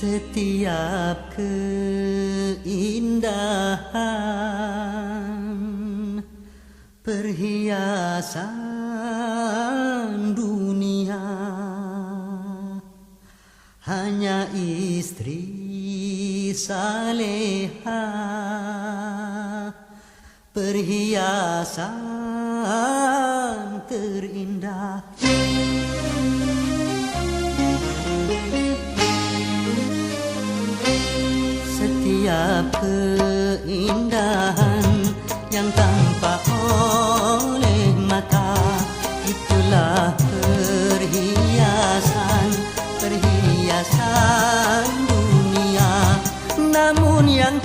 Setiap keindahan perhiasan dunia hanya istri saleha, perhiasan terindah. Setiap keindahan yang tampak oleh mata, itulah perhiasan, perhiasan dunia. Namun yang